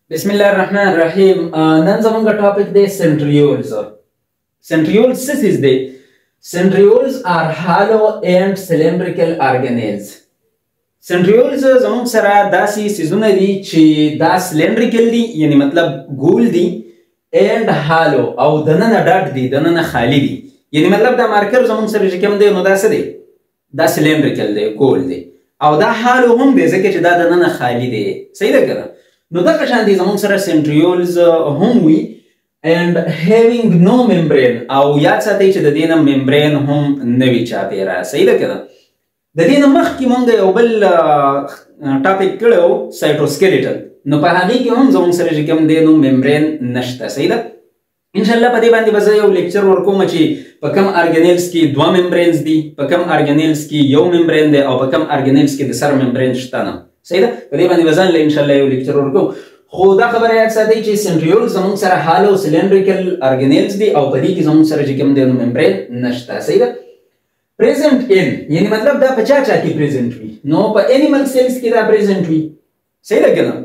بسم الله الرحمن الرحیم. نن زمونږ ټاپک دی سنټریولز. سنټریولز څه څیز دی؟ سنټریولز آر هالو اینڈ سلندریکل ارګانیلز. سنټریولز زمونږ سره داسې څیزونه دي چې دا سلندریکل دي، یعنی مطلب ګول دي، اینڈ هالو او دننه ډاټ دي، دننه خالی دي. یعنی مطلب دا مارکر زمونږ سره چې کوم دی نو دا څه دی؟ دا سلندریکل دی، ګول دی، او دا هالو هم دی ځکه چې دا دننه خالی دی. صحیح ده که نه؟ نو دغه شان دي زمونږ سره سنټریولز هم وي and having no membrane، او یاد ساتئ چې د دې نه ممبرین هم نه وي چاپېره. صحیح ده که نه؟ د دې نه مخکې مونږ یو بل ټاپک کړی و سایټوسکیلیټن، نو په هغې کې هم زمونږ سره چې کوم دی نو ممبرین نشته. صحیح ده؟ انشاءالله په دې باندې به زه یو لیکچر ورکوم چې په کم ارګانیلز کې دوه ممبرینز دي، په کم ارګانیلز کې یو ممبرین دی، او په کم ارګانیلز کې د سر ممبرین شته نه. صحیح ده؟ په دې باندې به ځان له انشاءالله یو لیکچر ورکوم. خو دا خبره یاد ساتئ چې سنټریولز زموږ سره هالو سلندریکل ارګانیلز دي، او په دې کې زموږ سره چې کوم دی نو ممبرین نشته. صحیح ده؟ پریزنټ ان یعنی مطلب دا په چا وي پریزنټ وي؟ نو په انیمل سیلز کې دا پریزنټ وي. صحیح ده که نه؟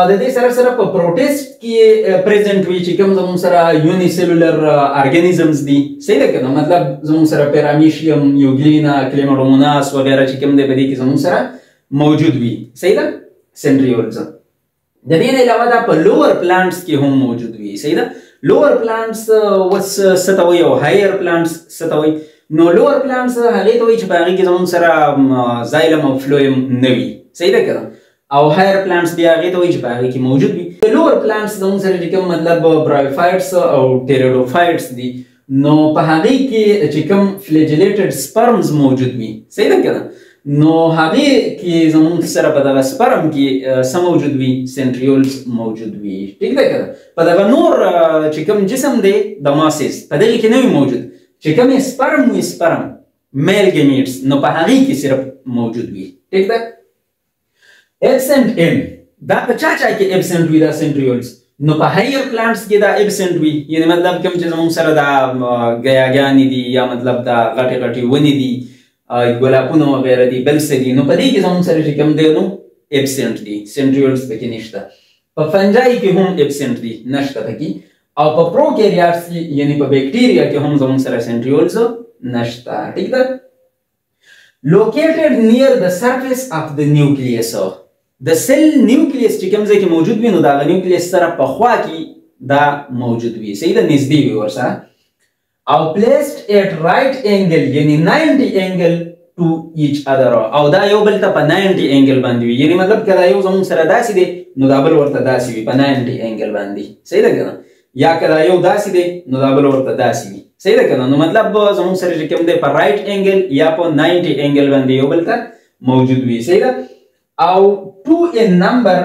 د دې سره سره په پروټیسټ کې پریزنټ وي چې کوم زموږ سره یونی سیلولر ارګانیزمز دي. صحیح ده که نه؟ مطلب زموږ سره پیرامیشیم، یوګلینا، کلیماډوموناس وغیره چې کوم دی په دې کې زموږ سره موجود وي. صحیح ده؟ سنټریولز د دې نه علاوه دا په لوور پلانټس کې هم موجود وي. صحیح ده؟ لوور پلانټس څه ته وایي او هایر پلانټس څه ته وایي؟ نو لوور پلانټس هغې ته وایي چې په هغې کې زموږ سره زایلم او فلویم نه وي. صحیح ده که نه؟ او هایر پلانټس بیا هغې ته وایي چې په هغې کې موجود وي. د لوور پلانټس زموږ سره چې کوم مطلب برایوفایټس او ټیریډوفایټس دي، نو په هغې کې چې کوم فلیجلیټډ سپرمز موجود وي. صحیح ده که نه؟ نو هغې کې زموږ سره په دغه سپرم کې څه موجود وي؟ سنټریولز موجود وي. ټیک ده که نه؟ په دغه نور چې کوم جسم دی د ماسز په دغې کې نه وي موجود. چې کوم سپرم وي، سپرم میل ګیمیټس، نو په هغې کې صرف موجود وي. ټیک ده؟ ابسنټ ان دا په چا کې ابسنټ وي دا سنټریولز؟ نو په هایر پلانټس کې دا ابسنټ وي، یعنی مطلب کوم چې زموږ سره دا ګیاګانې دي، یا مطلب دا غټې غټې ونې دي، ګلابونه وغیره دي، بل څه دي، نو په دې کې زموږ سره چې کوم دی نو ابسنټ دي، سنټریولز پکې نشته. په فنجای کې هم ابسنټ دي، نشته پکې. او په پروکیریاټس کې یعنی په بیکټیریا کې هم زموږ سره سنټریولز نشته. ټیک ده؟ لوکیټډ نیر د سرفیس اف د نیوکلیس، د سیل نیوکلیس چې کوم ځای کې موجود وي نو د هغه نیوکلیس سره په خوا کې دا موجود وي. صحیح ده؟ نږدې وي ورسره. او پلیسډ ایٹ رائټ اینګل یعنی 90 اینګل ټو ایچ ادر، او دا یو بل ته په 90 اینګل باندې وي. یعنی مطلب که دا یو زموږ سره داسې دی نو دا بل ورته داسې وي په 90 اینګل باندې. صحیح ده که نه؟ یا که دا یو داسې دی نو دا بل ورته داسې وي. صحیح ده که نه؟ نو مطلب زموږ سره چې کوم دی په رائټ اینګل یا په 90 اینګل باندې یو بل ته موجود وي. صحیح ده؟ او 2 in number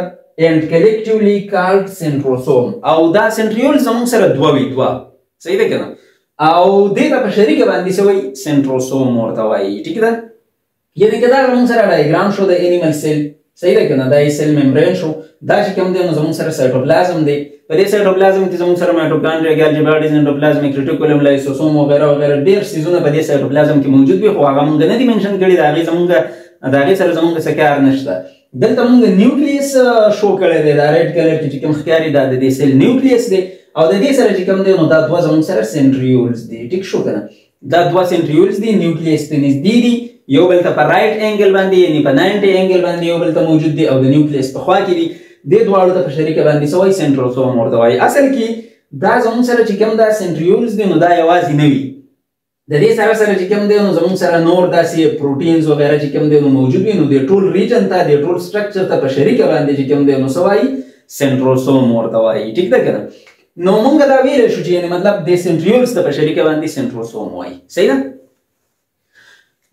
and collectively called centrosome، او دا سنټریول زموږ سره دوه وي، دوه. صحیح ده که نه؟ او دې ته په شریکه باندې څه وایي؟ سنټروسوم ورته وایي. ټیک ده؟ یعنې که دا زموږ سره ډایګرام شو د انیمل سیل، صحیح ده که نه؟ دا یې سیل ممبرین شو، دا چې کوم دی نو زموږ سره سایټوپلازم دی. په دې سایټوپلازم کې زموږ سره مایټوکانډریا، ګالجي باډیز، انډوپلازمیک ریټیکولم، لایسوسوم وغیره وغیره ډېر څیزونه په دې سایټوپلازم کې موجود وي، خو هغه مونږ نه دي منشن کړي، د هغې سره زموږ څه کار نشته. دلته مونږ نیوکلیس شو کړی دی، دا ریډ کلر کې چې کوم ښکاري دا د دې سیل نیوکلیس دی، او د دې سره چې کوم دی نو دا دوه زموږ سره سنټریولز دي. ټیک شو که نه؟ دا دوه سنټریولز دي، نیوکلیس ته نږدې دي، یو بل ته په رایټ اینګل باندې یعنی په 90 اینګل باندې یو بل ته موجود دي، او د نیوکلیس په خوا کې دي. دې دواړو ته په شریکه باندې څه وایي؟ سنټروسوم ورته وایي. اصل کې دا زموږ سره چې کوم دا سنټریولز دي نو دا یوازې نه وي، د دې سره سره چې کوم دی نو زموږ سره نور داسې پروټینز وغیره چې کوم دی نو موجود وي، نو د ټول ریجن ته، د ټول سټرکچر ته په شریکه باندې چې کوم دی نو څه وایي؟ سنټروسوم ورته وایي. ټیک ده که نه؟ نو مونږ دا ویلی شو چې یعنې مطلب د سنټریولز ته په شریکه باندې سنټروسوم وایي. صحیح ده؟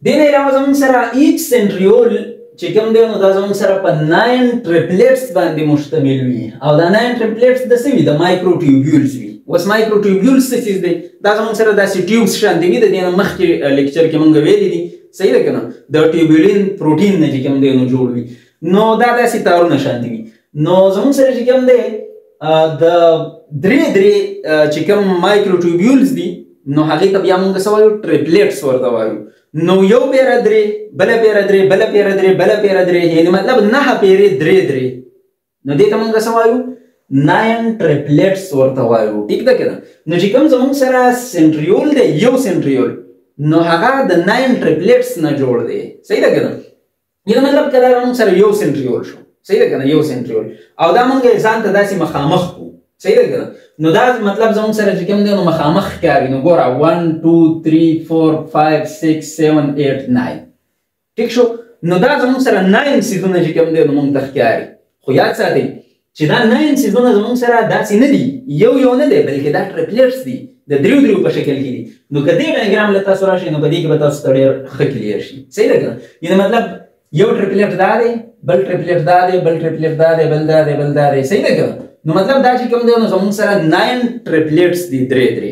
دې نه علاوه زموږ سره ایچ سنټریول چې کوم دی نو دا زموږ سره په 9 ټریپلیټس باندې مشتمل وي، او دا 9 ټریپلیټس د څه وي؟ د مایکروټیوبیولز وي. اوس مایکروټیوبیولز څه چیز دی؟ دا زموږ سره داسې ټیوبس شانتې وي، د دې نه مخکې لیکچر کې مونږ ویلي دي. صحیح ده که نه؟ د ټیوبولین پروټین نه چې کوم دی نو جوړ وي، نو دا داسې تارونه شانتې وي. نو زموږ سره چې کوم دی د درې چې کوم مایکروټیوبیولز دي نو هغې ته بیا مونږ څه وایو؟ ټریپلیټس ورته وایو. نو یو پیره درې، بله پیره درې، بله پیره درې، بله پیره درې، یعنې مطلب 9 پیرې درې درې. نو دې ته موږ څه وایو 9 ټریپلیټس ورته وایو. ټیک ده کنه. نو چې کوم زموږ سره سنټریول دی یو سنټریول نو هغه د 9 ټریپلیټس نه جوړ دی. صحیح ده کنه. یعنی مطلب کدا موږ سره یو سنټریول شو. صحیح ده کنه یو سنټریول او دا موږ ځان ته داسې مخامخ کو. صحیح ده کنه. نو دا مطلب زموږ سره چې کوم دی نو مخامخ ښکاري. نو ګوره 1 2 3 4 5 6 7 8 9 ټیک شو. نو دا زموږ سره 9 سیزونه چې کوم دی نو موږ ته ښکاري. خو یاد ساتئ چې دا 9 سیزونه زموږ سره داسې نه دي یو نه دی بلکې دا ټریپلیټس دي د دریو په شکل کې دي. نو که دې ډایګرام له تاسو راشي نو په دې کې به تاسو ته ډېر ښه کلیر شي. صحیح ده کنه. یعنې مطلب یو ټریپلیټ دا دی بل ټریپلیټ دا دی بل ټریپلیټ دا دی بل دا دی بل دا دی. صحیح ده کنه. نو مطلب دا چې کوم دی نو زموږ سره 9 ټریپلیټس دي درې.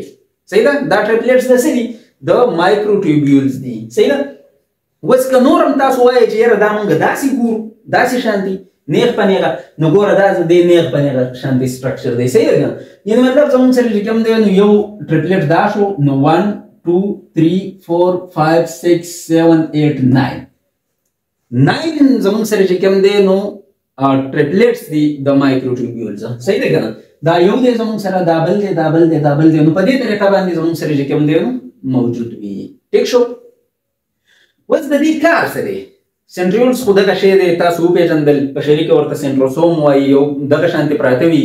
صحیح ده. دا ټریپلیټس د څه دي د مایکروټیوبیولز دي. صحیح ده. اوس که نور هم تاسو وایئ چې یاره دا موږ داسې ګورو داسې شان دي نیغ په نیغه نو ګوره دا دې نیغ په نیغه شان دي سټرکچر دی. صحیح ده کنه. یعنې مطلب زموږ سره چې کوم دی نو یو ټریپلیټ دا شو نو 1 2 3 4 5 6 7 8 9 زموږ سره چې کوم دی نو ټریپلیټس دي د مایکروټیوبیولز. صحیح ده کنه. دا یو دی زموږ سره دا بل دی دا بل دی دا بل دی نو په دې طریقه باندې زموږ سره چې کوم دی نو موجود وي. ټیک شو. اوس د دې کار څه دی؟ سنټریولز خو دغه شی دی تاسو وپېژندل په شریکه ورته سنټروسوم وایي یو دغه شانتې پراته وي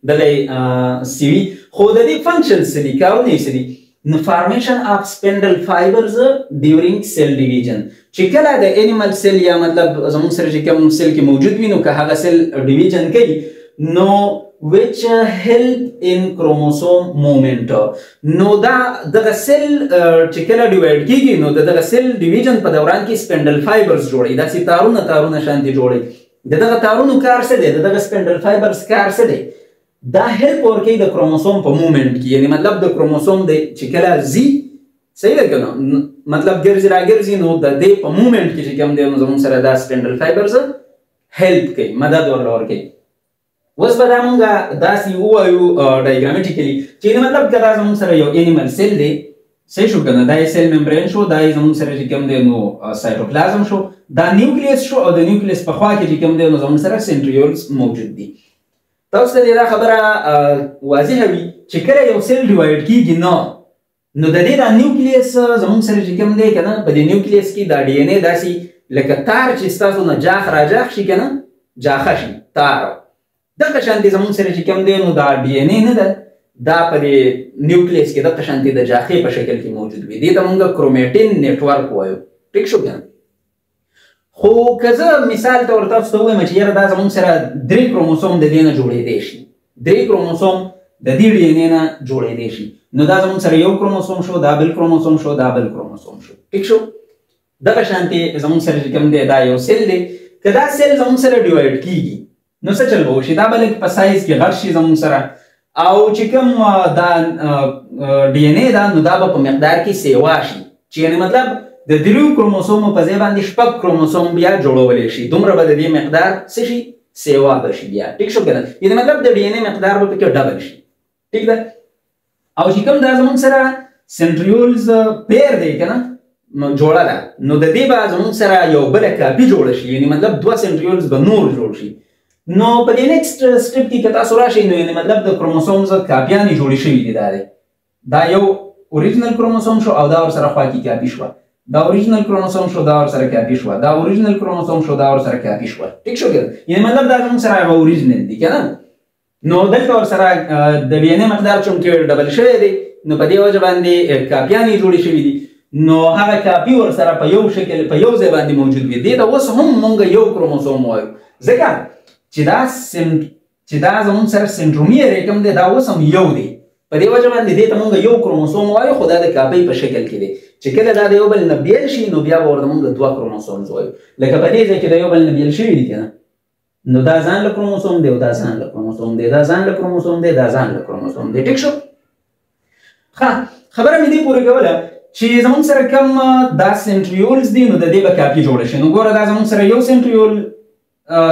دغه سی وي خو د دې فنکشنز څه دي کارونه یې څه دي؟ نو فارمیشن اف سپینډل فایبرز ډیورینګ سیل ډیویژن چې کله د انیمل سیل یا مطلب زموږ سره چې کوم سیل کې موجود وي نو که هغه سیل ډیویژن کوي نو which help in chromosome movement. نو دا دغه سیل چې کله ډیوایډ کیږي نو دغه سیل ډیویژن په دوران کې سپینډل فایبرز جوړي. داسې تارونه شانتي جوړي. دغه تارونو کار څه دی؟ دغه سپینډل فایبرز کار څه دی؟ دا هیلپ ورکوي د کروموسوم په موومنټ کې. یعنی مطلب د کروموسوم دی چې کله ځي صحیح ده کنه مطلب ګرځي راګرځي نو د دې په موومنټ کې چې کوم دی نو زموږ سره دا سپینډل فایبرز هیلپ کوي مدد ورکوي. اوس به دا مونږ داسې ووایو ډایګرامیټیکلي چې مطلب که دا زموږ سره یو انیمل سیل دی صحیح شو کنه دا یې سیل ممبرین شو دا یې زموږ سره چې کوم دی نو سایټوپلازم شو دا نیوکلیس شو او د نیوکلیس په خوا کې چې کوم دی نو زموږ سره سنټریولز موجود دي. تاسو ته دا خبره واضحه وي چې کله یو سیل ډیوایډ کیږي نو د دې دا نیوکلیس زموږ سره چې کوم دی کنه په دې نیوکلیس کې دا ډي ان اے داسې لکه تار چې ستاسو نه جاخ راجاخ شي کنه جاخه شي تار دغه شانتي زموږ سره چې کوم دی نو دا ډي ان اے نه ده دا په دې نیوکلیس کې دغه شانتي د جاخې په شکل کې موجود وي. دې ته موږ کروماټین نیټورک وایو. ټیک شو کنه. خو که زه مثال طور تاسو ته ووایم چې یاره دا زموږ سره 3 کروموسوم د دې نه جوړېدی شي 3 کروموسوم د دې ډي ان اے نه جوړېدی شي نو دا زموږ سره یو کروموسوم شو دا بل کروموسوم شو دا بل کروموسوم شو. ټیک شو. دغه شانتي زموږ سره چې کوم دی دا یو سیل دی که دا سیل زموږ سره ډیوایډ کیږي نو څه چل به وشي دا به لږ په سایز کې غټ شي زموږ سره او چې کوم دا ډي ان اے دا نو دا به په مقدار کې سیوا شي چې یعنې مطلب د 3 کروموسومو په ځای باندې 6 کروموسوم بیا جوړولی شي دومره به د دې مقدار څه شي سیوا به شي بیا. ټیک شو کنه. یعنې مطلب د ډي ان اے مقدار به پکې ډبل شي. ټیک ده. او چې کوم دا زموږ سره سنټریولز پیر دی کنه جوړه ده نو د دې به زموږ سره یو بله کاپي جوړه شي یعنې مطلب 2 سنټریولز به نور جوړ شي. نو په دې نیکسټ سټپ کې که تاسو راشئ نو یعنې مطلب د کروموسومز کاپیانې جوړې شوي دي دا یو اوریجنل کروموسوم شو او دا ورسره خوا کې کاپي شوه دا اوریجنل کروموسوم شو دا ورسره کاپي شوه دا اوریجنل کروموسوم شو دا ورسره کاپي شوه. ټیک شو کنه. یعنې مطلب دا زموږ سره هغه اوریجنل دي کنه نو دلته ورسره د ډي ان اے مقدار چونکې ډبل شوی دی نو په دې وجه باندې کاپیانې جوړې شوي دي نو هغه کاپي ورسره په یو شکل په یو ځای باندې موجود وي. دې ته اوس هم مونږ یو کروموسوم وایو ځکه چې دا زموږ سره سنټرومیر یې کوم دی دا اوس هم یو دی په دې وجه باندې دې ته مونږ یو کروموسوم وایو خو دا د کاپۍ په شکل کې دی چې کله دا د یو بل نه بیل شي نو بیا به ورته مونږ 2 کروموسومز وایو لکه په دې ځای کې د یو بل نه بیل شوي دي کنه نو دا ځان له کروموسوم دی او دا ځان له کروموسوم دی دا ځان له کروموسوم دی دا ځان له کروموسوم دی. ټیک شو. خبره مې دې پورې کوله چې زموږ سره کوم دا سنټریولز دي نو د دې به کاپي جوړه شي. نو ګوره دا زموږ سره یو سنټریول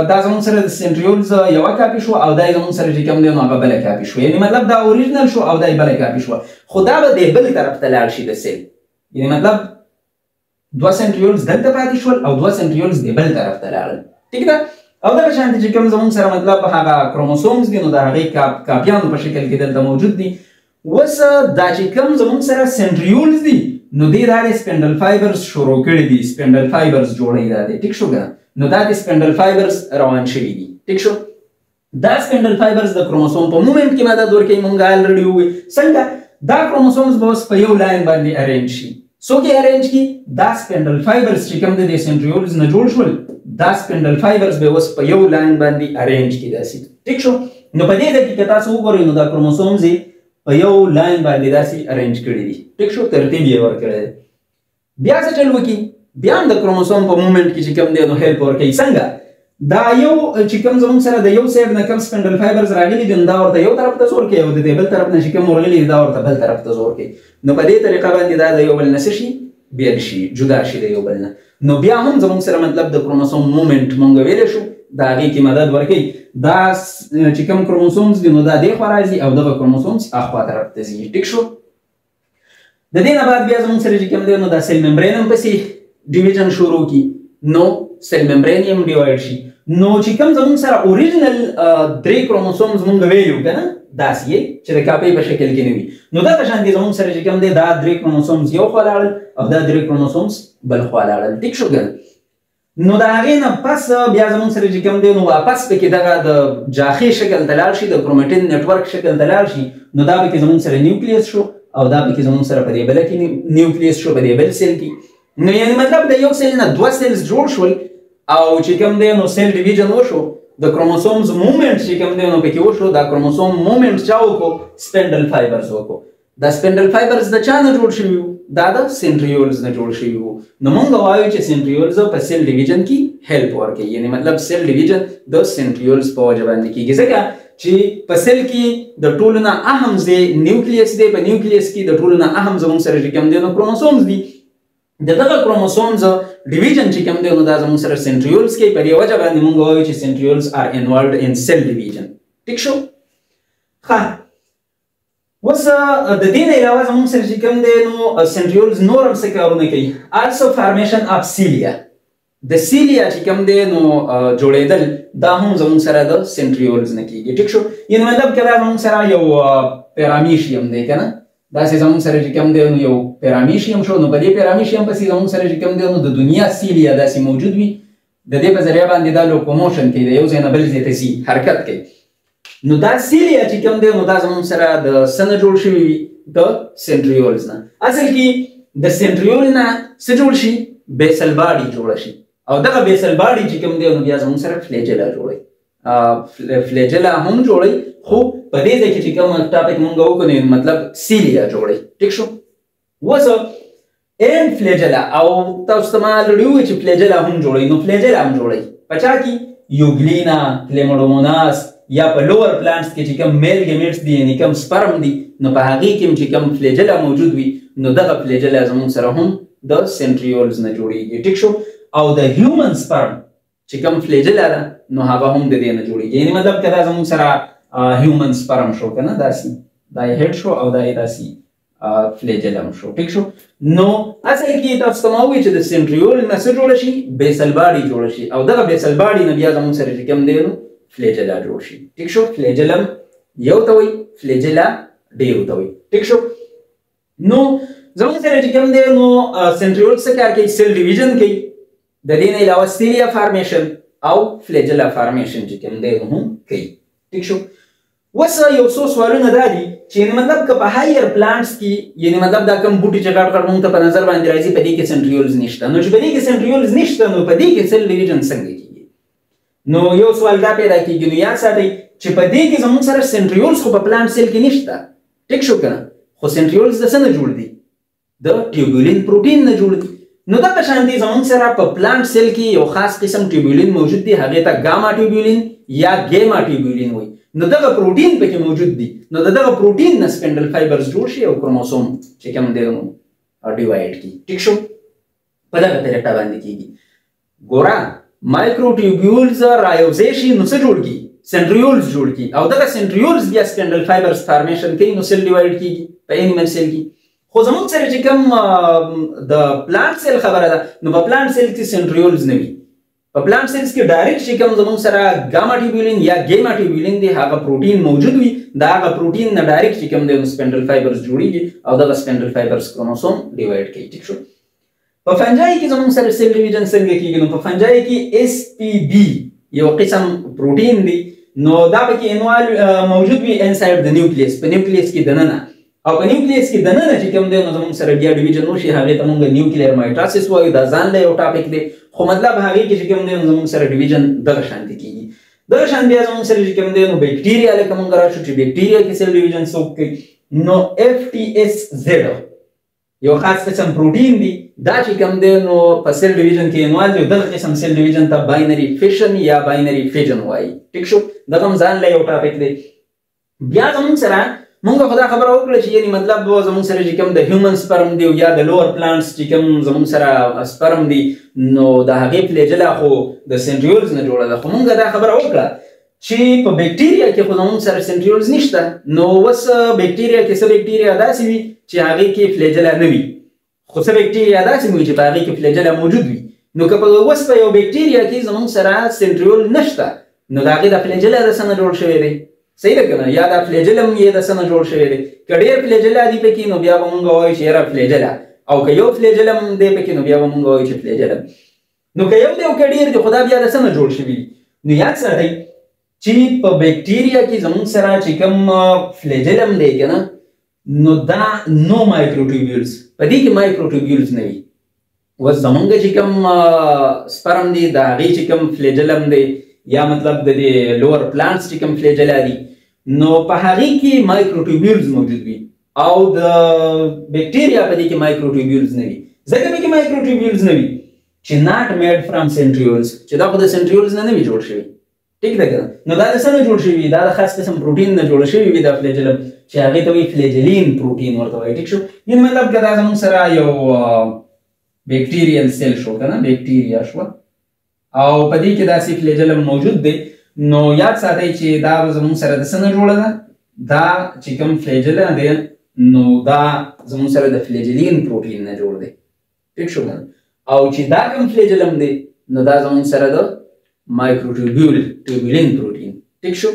دا زموږ سره د سنټریولز یوه کاپي شو او دا یې زموږ سره چې کوم دی نو هغه بله کاپي شو یعنې مطلب دا اوریجنل شو او دا یې بله کاپي شوه خو دا به د بل طرف ته لاړ شي د سیل یعنې مطلب 2 سنټریولز دلته پاتې شول او 2 سنټریولز د بل طرف ته لاړل. ټیک ده. او دغه شانتي چې کوم زموږ سره مطلب هغه کروموسومز دي نو د هغې کاپیانو په شکل کې دلته موجود دي. اوس دا چې کوم زموږ سره سنټریولز دي نو دوی دا د سپینډل فایبرز شروع کړي دي، سپینډل فایبرز جوړوي دا دی. ټیک شو که نو دا د سپینډل فایبرز روان شوي دي. ټیک شو دا سپینډل فایبرز د کروموسوم په مومنټ کې مدد ورکوي. مونږ الریډي ووایي څنګه دا کروموسومز به اوس په یو لاین باندې ارینج شي. څوک یې ارینج کړي؟ دا سپینډل فایبرز چې کوم د سنټریولز نه جوړ شول دا سپینډل فایبرز به اوس په یو لاین باندې ارینج کړي داسې. ټیک شو نو په دې ځای کې تاسو وګورئ نو دا کروموسومز په یو لاین باندې داسې ارینج کړي دي. ټیک شو ترتیب یې ورکړی دی. بیا څه چل وکړي؟ بیا هم د کروموسوم په مومنټ کې چې کوم دی نو هیلپ ورکوي. څنګه؟ دا یو چې کوم زموږ سره د یو سایډ نه کوم سپینډل فایبرز راغلي دي نو دا ورته یو طرف ته زور کوي او د دې بل طرف نه چې کوم ورغلي دي دا ورته بل طرف ته زور کوي. نو په دې طریقه باندې دا د یو بل نه څه شي؟ بیل شي، جدا شي د یو بل نه. نو بیا هم زموږ سره مطلب د کروموسوم مومنټ مونږ ویلی شو د هغې کې مدد ورکوي. دا چې کوم کروموسومز دي نو دا دې خوا راځي او دغه کروموسومز اخوا طرف ته ځي. ټیک شو د دې نه بعد بیا زموږ سره چې کوم دی نو دا سیل ممبرین هم پسې ډیویژن شروع کړي نو سیل ممبرین هم ډیوایډ شي. نو چې کوم زموږ سره اوریجنل 3 کروموسومز مونږ ویلو که نه داسې یې چې د کاپۍ په شکل کې نه وي نو دغه شانتې زموږ سره چې کوم دی دا 3 کروموسومز یو خوا لاړل او دا 3 کروموسومز بل خوا لاړل. ټیک شو که نو د هغې نه پس بیا زموږ سره چې کوم دی نو واپس پکې دغه د جاخې شکل ته لاړ شي، د کرومټین نیټورک شکل ته لاړ شي نو دا پکې زموږ سره نیوکلیس شو او دا پکې زموږ سره په دې بله کې نیوکلیس شو، په دې بل سیل کې. نو یعنې مطلب د یو سیل نه 2 سیلز جوړ شول او چې کوم دی نو سیل ډیویژن وشو. د کروموسومز مومنټ چې کوم دی نو پکې وشو. دا کروموسوم مومنټ چا وکړو؟ سپینډل فایبرز وکړو. دا سپینډل فایبرز د چا نه جوړ شوي وو؟ دا د سنټریولز نه جوړ شوي وو. نو مونږ وایو چې سنټریولز په سیل ډیویژن کې هیلپ ورکوي. یعنې مطلب سیل ډیویژن د سنټریولز په وجه باندې کېږي ځکه چې په سیل کې د ټولو نه اهم ځای نیوکلیس دی. په نیوکلیس کې د ټولو نه اهم زموږ سره چې کوم دی نو کروموسومز دي. د دغه کروموسومز ډیویژن چې کوم دی نو دا زموږ سره سنټریولز کوي. په دې وجه باندې مونږ وایو چې سنټریولز آر انوالوډ ان سیل ډیویژن. ټیک شو ښه اوس د دې نه علاوه زموږ سره چې کوم دی نو سنټریولز نور هم څه کارونه کوي. آلسو فارمیشن اف سیلیا، د سیلیا چې کوم دی نو جوړېدل دا هم زموږ سره د سنټریولز نه کېږي. ټیک شو یعنې مطلب که دا زموږ سره یو پیرامیشیم دی که نه داسې زموږ سره چې کوم دی نو یو پیرامیشیم شو نو په دې پیرامیشیم پسې زموږ سره چې کوم دی نو د دنیا سیلیا داسې موجود وي. د دې په ذریعه باندې دا لوکوموشن کوي، د یو ځای نه بل ځای ته ځي، حرکت کوي. نو دا سیلیا چې کوم دی نو دا زموږ سره د څه نه جوړ شوي وي؟ د سنټریولز نه. اصل کې د سنټریول نه څه جوړ شي؟ بیسل باډي جوړه شي او دغه بیسل باډي چې کوم دی نو بیا زموږ سره فلیجلا جوړوي. فلیجلا هم جوړوي خو په دې ځای کې چې کوم ټاپک مونږ وکړو مطلب سیلیا جوړوي. ټیک شو اوس اینډ فلیجلا او تاسو ته ما الریډي وویل چې فلیجلا هم جوړوي. نو فلیجلا هم جوړوي په چا کې؟ یوګلینا، کلیموډوموناس یا په لوور پلانټس کې چې کوم میل ګیمیټس دي یعنې کوم سپرم دي نو په هغې کې هم چې کوم فلیجلا موجود وي نو دغه فلیجلا زموږ سره هم د سنټریولز نه جوړیږي. ټیک شو او د هیومن سپرم چې کوم فلیجلا ده نو هغه هم د دې نه جوړیږي. یعنې مطلب که دا زموږ سره هیومن سپرم شو که نه داسې دا یې هیډ شو او دا یې داسې فلیجلم شو. ټیک شو نو اصل کې تاسو ته ما وویل چې د سنټریول نه څه جوړه شي؟ بیسل باډي جوړه شي او دغه بیسل باډي نه بیا زموږ سره چې کوم دی نو فلیجلا جوړ شي. ټیک شو فلیجلم یو ته وایي، فلیجلا ډېرو ته وایي. ټیک شو نو زموږ سره چې کوم دی نو سنټریول څه کار کوي؟ سیل ډیویژن کوي. د دې نه علاوه سیلیا فارمیشن او فلیجلا فارمیشن چې کوم دی نو هم کوي. ټیک شو اوس یو څو سوالونه دا دي چې مطلب که په هایر پلانټس کې یعنې مطلب دا کوم بوټي چې غټ غټ مونږ ته په نظر باندې راځي په دې کې سنټریولز نشته. نو چې په دې کې سنټریولز نشته نو په دې کې سیل ډیویژن څنګه کېږي؟ نو یو سوال دا پیدا کېږي نو یاد ساتئ چې په دې کې زموږ سره سنټریولز خو په پلانټ سیل کې نشته. ټیک شو که نه خو سنټریولز د څه نه جوړ دي؟ د ټیوبولین پروټین نه جوړ دي. نو دغه شانتې زموږ سره په پلانټ سیل کې یو خاص قسم ټیوبولین موجود دی، هغې ته ګاما ټیوبولین یا ګیما ټیوبولین وایي. نو دغه پروټین پکې موجود دی. نو د دغه پروټین نه سپینډل فایبرز جوړ شي او کروموسوم چې کوم دی نو ډیوایډ کړي. ټیک شو په دغه طریقه باندې کېږي. ګوره مایکروټیوبیولز رایوځای شي نو څه جوړ کړي؟ سنټریولز جوړ کړي او دغه سنټریولز بیا سپینډل فایبرز فارمیشن کوي نو سیل ډیوایډ کېږي په انیمل سیل کې. خو زموږ سره چې کوم د پلانټ سیل خبره ده نو په پلانټ سیل کې سنټریولز نه وي. په پلانټ سیلز کې ډایرکټ چې کوم زموږ سره ګاما ټیوبولین یا ګیما ټیوبولین دی هغه پروتین موجود وي دا هغه پروتین نه ډایرکټ چې کوم دی سپینډل فایبرز جوړیږي او دغه سپینډل فایبرز کروموسوم ډیوایډ کوي ټیک شو په فنجای کې زموږ سره سیل ډیویژن څنګه کیږي نو په فنجای کې اس پی بی یو قسم پروتین دی نو دا پکې انوال موجود وي انساید د نیوکلیس په نیوکلیس کې دننه او په نیوکلیس کې دننه چې کوم دی نو زموږ سره بیا ډیویژن وشي هغه ته موږ نیوکلیر مایټاسیس وایو دا ځان له یو ټاپک دی خو مطلب هغه کې چې کوم دی نو زموږ سره ډیویژن دغه شانتي کیږي دغه شان بیا زموږ سره چې کوم دی نو بیکټیریا لکه موږ راشو چې بیکټیریا کې سیل ډیویژن څوک کوي نو اف ټی اس زد یو خاص قسم پروتین دی دا چې کوم دی نو په سیل ډیویژن کې انوال دی دغه قسم سیل ډیویژن ته باینری فیشن یا باینری فیجن وایي ټیک شو دغه ځان له یو ټاپک دی بیا زموږ سره مونږ خدا خبره وکړه چې یعنی مطلب زموږ سره چې کوم د هیومن سپرم دی یا د لوور پلانټس چې کوم زموږ سره سپرم دی نو د هغې فلیجلا خو د سنټریولز نه جوړه ده خو مونږ دا خبره وکړه چې په بیکټیریا کې خو زموږ سره سنټریولز نشته نو اوس بیکټیریا کې څه بیکټیریا داسې وي چې هغې کې فلیجلا نه وي خو څه بیکټیریا داسې وي چې په هغې کې فلیجلا موجود وي نو که په اوس په یو بیکټیریا کې زموږ سره سنټریول نشته نو د هغې د فلیجلا د څه نه جوړ شوی دی صحیح ده کنه یا دا فلیجلم یې د څه نه جوړ شوی دی که ډېر فلیجلا دي پکې نو بیا به مونږ وایو چې یاره فلیجلا او که یو فلیجلم دی پکې نو بیا به مونږ وایو چې فلیجلم نو که یو دی او که ډېر دی خو دا بیا د څه نه جوړ شوي نو یاد ساتئ چې په بیکټیریا کې زموږ سره چې کوم فلیجلم دی که نه نو دا نو مایکروټیوبیولز په دې کې مایکروټیوبیولز نه وي اوس زمونږ چې کوم سپرم دی د هغې چې کوم فلیجلم دی یا مطلب د دې لوور پلانټس چې کوم فلیجلا دي نو په هغې کې مایکروټیوبیولز موجود وي او د بیکټیریا په دې کې مایکروټیوبیولز نه وي ځکه په کې مایکروټیوبیولز نه وي چې ناټ میډ فرام سنټریولز چې دا خو د سنټریولز نه وي جوړ شوي ټیک ده که نو دا د څه نه جوړ شوي دا د خاص قسم پروټین نه جوړ شوي وي دا فلیجلم چې هغې ته وایي فلیجلین پروټین ورته وایي ټیک شو یعنې مطلب که دا زموږ سره یو بیکټیریل سیل شو که نه بیکټیریا شوه او په دې کې داسې فلیجلم موجود دی نو یاد ساتئ چې دا زموږ سره د څه نه جوړه ده دا چې کوم فلیجلا دی نو دا زموږ سره د فلیجلین پروټین نه جوړ دی ټیک شو او چې دا کوم فلیجلم دی نو دا زموږ سره د مایکروټیوبولین پروټین ټیک شو